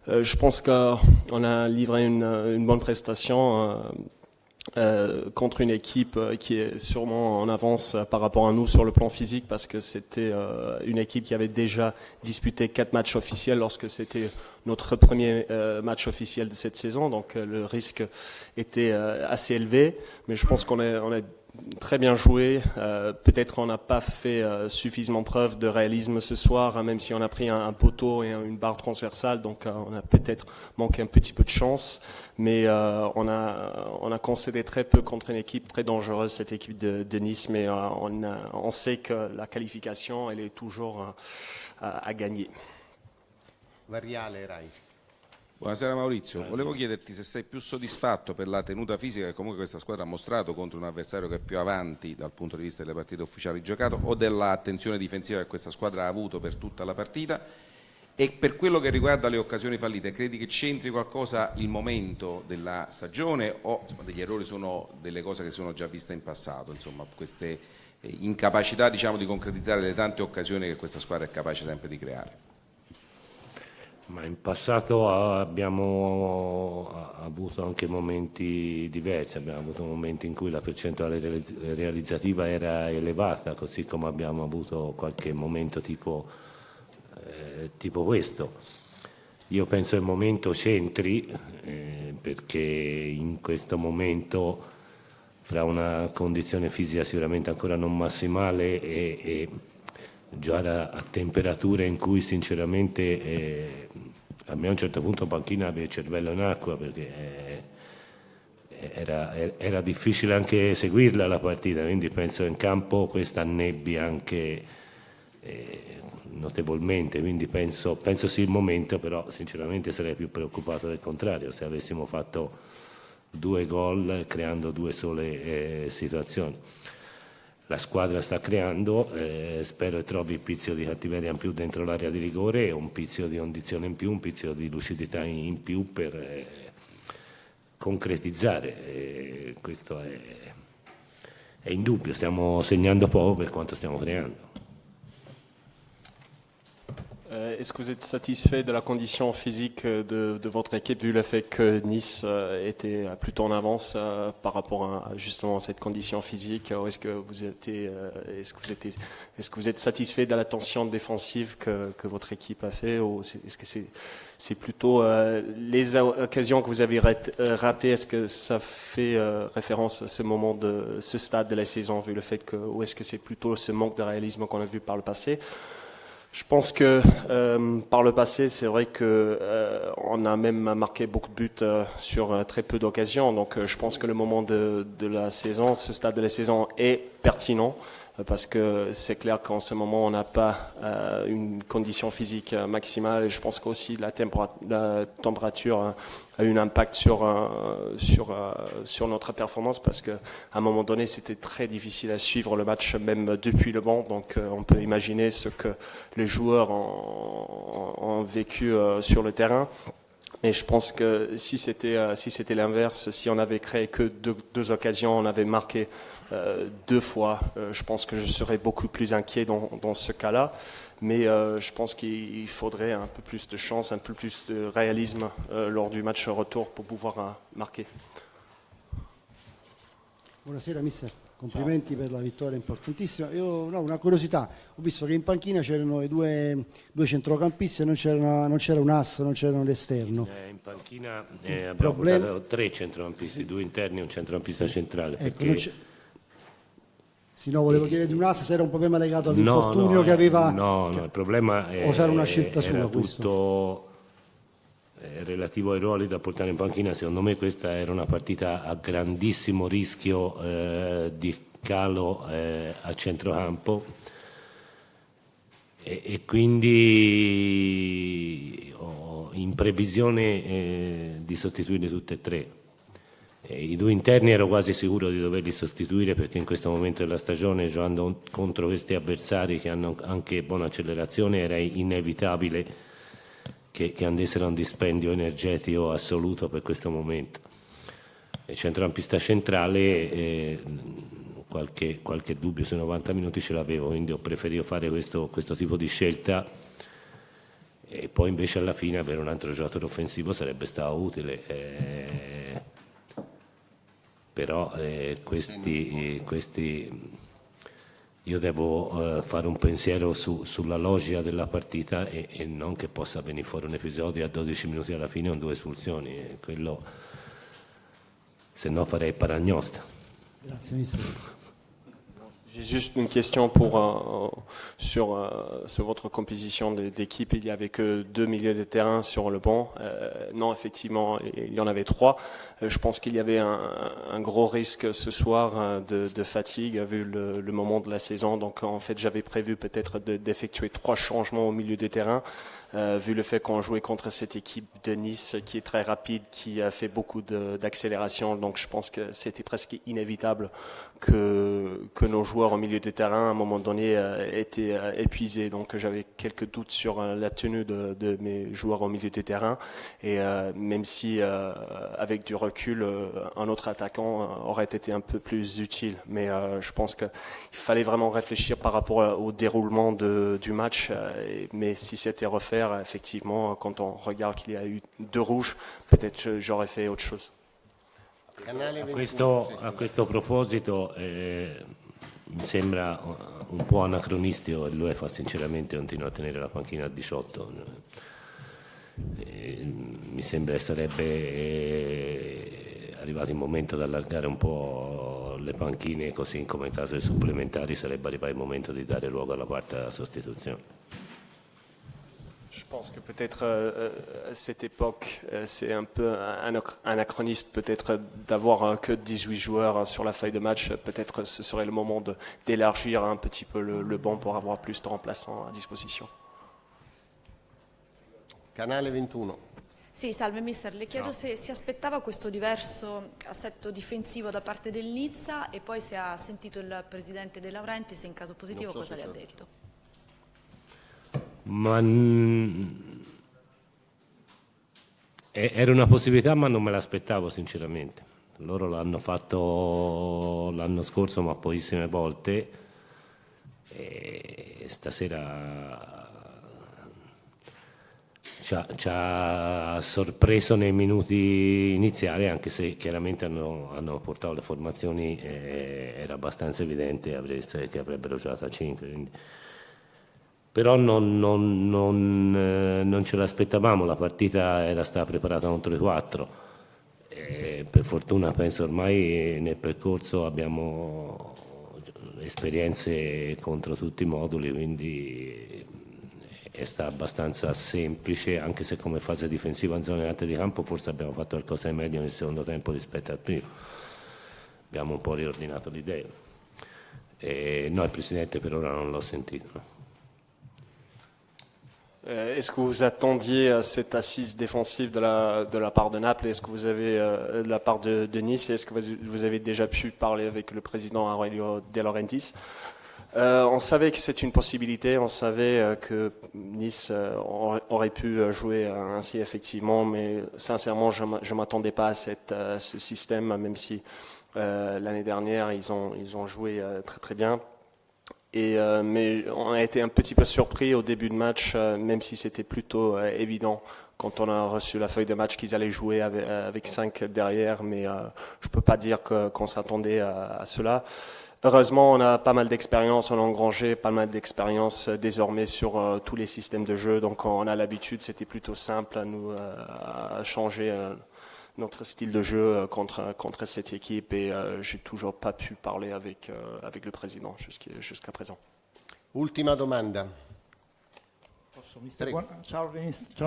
Je pense qu'on a livré une bonne prestation contre une équipe qui est sûrement en avance par rapport à nous sur le plan physique, parce que c'était une équipe qui avait déjà disputé 4 matchs officiels lorsque c'était notre premier match officiel de cette saison, donc le risque était assez élevé, mais je pense qu'on a très bien joué. Peut-être on n'a pas fait suffisamment preuve de réalisme ce soir, hein, même si on a pris un poteau et une barre transversale, donc on a peut-être manqué un petit peu de chance, mais on a concédé très peu contre une équipe très dangereuse, cette équipe de Nice, mais on sait que la qualification, elle est toujours à gagner. Variale, Rai. Buonasera Maurizio, volevo chiederti se sei più soddisfatto per la tenuta fisica che comunque questa squadra ha mostrato contro un avversario che è più avanti dal punto di vista delle partite ufficiali giocate, o dell'attenzione difensiva che questa squadra ha avuto per tutta la partita, e per quello che riguarda le occasioni fallite, credi che c'entri qualcosa il momento della stagione o insomma, degli errori sono delle cose che sono già viste in passato, insomma queste incapacità diciamo, di concretizzare le tante occasioni che questa squadra è capace sempre di creare? Ma in passato abbiamo avuto anche momenti diversi, abbiamo avuto momenti in cui la percentuale realizzativa era elevata, così come abbiamo avuto qualche momento tipo questo. Io penso il momento c'entri, perché in questo momento, fra una condizione fisica sicuramente ancora non massimale e giocare a temperature in cui sinceramente a me a un certo punto in panchina avevo il cervello in acqua, perché era difficile anche seguirla la partita, quindi penso in campo questa nebbia anche notevolmente, quindi penso sì il momento, però sinceramente sarei più preoccupato del contrario se avessimo fatto 2 gol creando 2 sole situazioni. La squadra sta creando, spero che trovi il pizzico di cattiveria in più dentro l'area di rigore, un pizzico di condizione in più, un pizzico di lucidità in più per concretizzare. Questo è indubbio, stiamo segnando poco per quanto stiamo creando. Est-ce que vous êtes satisfait de la condition physique de votre équipe, vu le fait que Nice était plutôt en avance par rapport à justement cette condition physique? Ou est-ce que vous êtes satisfait de l'attention défensive que votre équipe a fait, ou est-ce que c'est plutôt les occasions que vous avez ratées? Est-ce que ça fait référence à ce moment de ce stade de la saison, vu le fait que, ou est-ce que c'est plutôt ce manque de réalisme qu'on a vu par le passé? Je pense que par le passé, c'est vrai que on a même marqué beaucoup de buts sur très peu d'occasions. Donc je pense que le moment de la saison, ce stade de la saison est pertinent, parce que c'est clair qu'en ce moment, on n'a pas une condition physique maximale. Et je pense qu'aussi la température a eu un impact sur notre performance, parce qu'à un moment donné, c'était très difficile à suivre le match, même depuis le banc. Donc on peut imaginer ce que les joueurs ont vécu sur le terrain. Mais je pense que si c'était l'inverse, si on avait créé que deux occasions, on avait marqué 2 fois, je pense que je serais beaucoup plus inquiet dans ce cas-là. Mais je pense qu'il faudrait un peu plus de chance, un peu plus de réalisme lors du match retour pour pouvoir marquer. Buonasera mister, complimenti per la vittoria importantissima. Io ho una curiosità, ho visto che in panchina c'erano i due centrocampisti e non c'era un asso, non c'era un esterno. In panchina abbiamo portato 3 centrocampisti, 2 interni e un centrocampista centrale. Ecco, perché... Sì, no, volevo chiedere di un asso se era un problema legato all'infortunio che aveva... No, il problema o se era una scelta sua, era questo? tutto relativo ai ruoli da portare in panchina. Secondo me questa era una partita a grandissimo rischio di calo a centrocampo, e quindi ho in previsione di sostituirli tutte e 3. I 2 interni ero quasi sicuro di doverli sostituire, perché in questo momento della stagione, giocando contro questi avversari che hanno anche buona accelerazione, era inevitabile che andassero a un dispendio energetico assoluto per questo momento. Il centrocampista centrale qualche dubbio sui 90 minuti ce l'avevo, quindi ho preferito fare questo tipo di scelta, e poi invece alla fine avere un altro giocatore offensivo sarebbe stato utile, però questi io devo fare un pensiero sulla logica della partita e non che possa venire fuori un episodio a 12 minuti alla fine con 2 espulsioni, quello se no farei paragnosta. Grazie mister. J'ai juste une question sur votre composition d'équipe. Il n'y avait que 2 milieux de terrain sur le banc. Non, effectivement, il y en avait 3. Je pense qu'il y avait un gros risque ce soir de fatigue vu le moment de la saison. Donc en fait, j'avais prévu peut-être d'effectuer 3 changements au milieu de terrain. Vu le fait qu'on jouait contre cette équipe de Nice qui est très rapide, qui a fait beaucoup d'accélération. Donc je pense que c'était presque inévitable que nos joueurs au milieu de terrain à un moment donné étaient épuisés. Donc j'avais quelques doutes sur la tenue de mes joueurs au milieu de terrain. Et même si avec du recul, un autre attaquant aurait été un peu plus utile. Mais je pense qu'il fallait vraiment réfléchir par rapport au déroulement du match. Mais si c'était refait, effectivement, quand on regarde qu'il y a eu 2 rouges, peut-être j'aurais fait autre chose. A questo proposito mi sembra un po' anacronistico e l'UEFA sinceramente continua a tenere la panchina a 18. Mi sembra che sarebbe arrivato il momento di allargare un po' le panchine, così come in caso di supplementari sarebbe arrivato il momento di dare luogo alla quarta sostituzione. Je pense que peut-être à cette époque, c'est un peu anachroniste peut-être d'avoir que 18 joueurs sur la feuille de match. Peut-être ce serait le moment d'élargir un petit peu le banc pour avoir plus de remplaçants à disposition. Canale 21. Sì, salve mister, le chiedo se si aspettava questo diverso assetto difensivo da parte del Nizza e poi se ha sentito il presidente De Laurentiis, se in caso positivo cosa le ha detto. Ma era una possibilità, ma non me l'aspettavo sinceramente. Loro l'hanno fatto l'anno scorso, ma pochissime volte, e stasera ci ha sorpreso nei minuti iniziali, anche se chiaramente hanno portato le formazioni, era abbastanza evidente che avrebbero giocato a 5. Quindi. Però non ce l'aspettavamo, la partita era stata preparata contro i 4. Per fortuna penso ormai nel percorso abbiamo esperienze contro tutti i moduli, quindi è stato abbastanza semplice, anche se come fase difensiva in zone alte di campo forse abbiamo fatto qualcosa di meglio nel secondo tempo rispetto al primo. Abbiamo un po' riordinato l'idea. No, il Presidente per ora non l'ho sentito. No? Est-ce que vous attendiez à cette assise défensive de la part de Naples? Est-ce que vous avez de la part de Nice? Est-ce que vous avez déjà pu parler avec le président Aurelio De Laurentiis? On savait que c'est une possibilité, on savait que Nice aurait pu jouer ainsi effectivement, mais sincèrement je ne m'attendais pas à ce système, même si l'année dernière ils ont joué très très bien. Mais on a été un petit peu surpris au début de match, même si c'était plutôt évident quand on a reçu la feuille de match qu'ils allaient jouer avec 5 derrière, mais je ne peux pas dire qu'on s'attendait à cela. Heureusement, on a pas mal d'expérience, on a engrangé pas mal d'expérience désormais sur tous les systèmes de jeu, donc on a l'habitude, c'était plutôt simple à changer notre style de jeu contre cette équipe et j'ai toujours pas pu parler avec le président jusqu'à présent. Ultima domanda. Ciao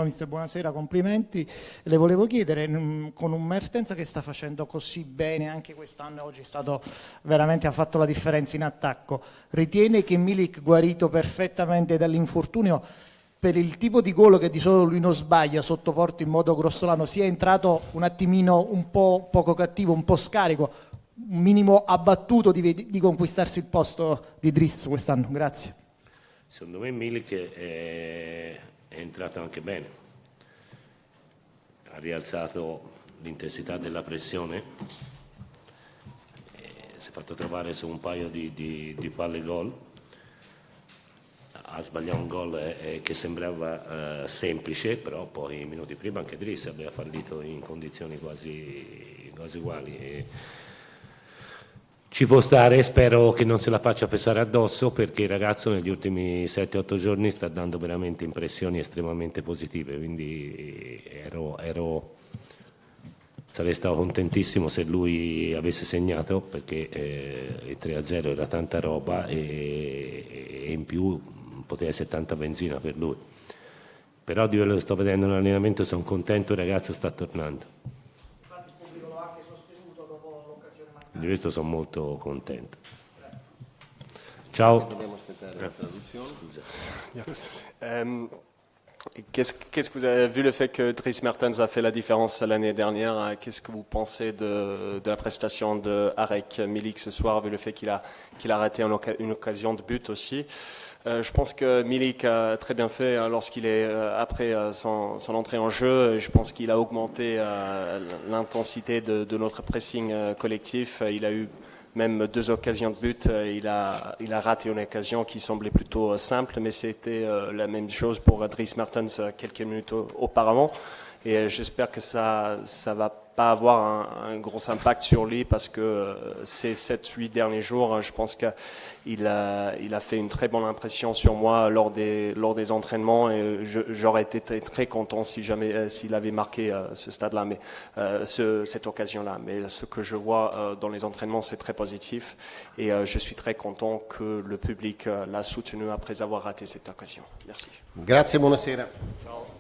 mister, buonasera, complimenti. Le volevo chiedere, con un Mertens che sta facendo così bene anche quest'anno, oggi ha fatto la differenza in attacco, ritiene che Milik, guarito perfettamente dall'infortunio, per il tipo di gol che di solito lui non sbaglia sotto porta in modo grossolano, sia entrato un attimino un po' poco cattivo, un po' scarico, un minimo abbattuto di conquistarsi il posto di Driss quest'anno? Grazie. Secondo me Milik è entrato anche bene, ha rialzato l'intensità della pressione, si è fatto trovare su un paio di palle gol, ha sbagliato un gol che sembrava semplice, però poi minuti prima anche Driss aveva fallito in condizioni quasi uguali. Ci può stare, spero che non se la faccia pesare addosso, perché il ragazzo negli ultimi 7-8 giorni sta dando veramente impressioni estremamente positive, quindi sarei stato contentissimo se lui avesse segnato, perché il 3-0 era tanta roba e in più poteva essere tanta benzina per lui. Però di quello che sto vedendo in allenamento sono contento, il ragazzo sta tornando. Di questo sono molto contento. Ciao. Qu'est-ce que vous avez vu le fait que Dries Mertens a fait la différence l'année dernière? Qu'est-ce que vous pensez de la prestation de Arek Milik ce soir, vu le fait qu'il a raté une occasion de but aussi? Je pense que Milik a très bien fait lorsqu'il est après son entrée en jeu. Je pense qu'il a augmenté l'intensité de notre pressing collectif. Il a eu même 2 occasions de but. Il a raté une occasion qui semblait plutôt simple, mais c'était la même chose pour Dries Mertens quelques minutes auparavant. Et j'espère que ça va pas avoir un gros impact sur lui, parce que ces 7-8 derniers jours, je pense qu'il a fait une très bonne impression sur moi lors des entraînements, et j'aurais été très content si jamais s'il avait marqué ce stade-là, mais cette occasion-là. Mais ce que je vois dans les entraînements, c'est très positif, et je suis très content que le public l'a soutenu après avoir raté cette occasion. Merci. Grazie, buonasera. Ciao.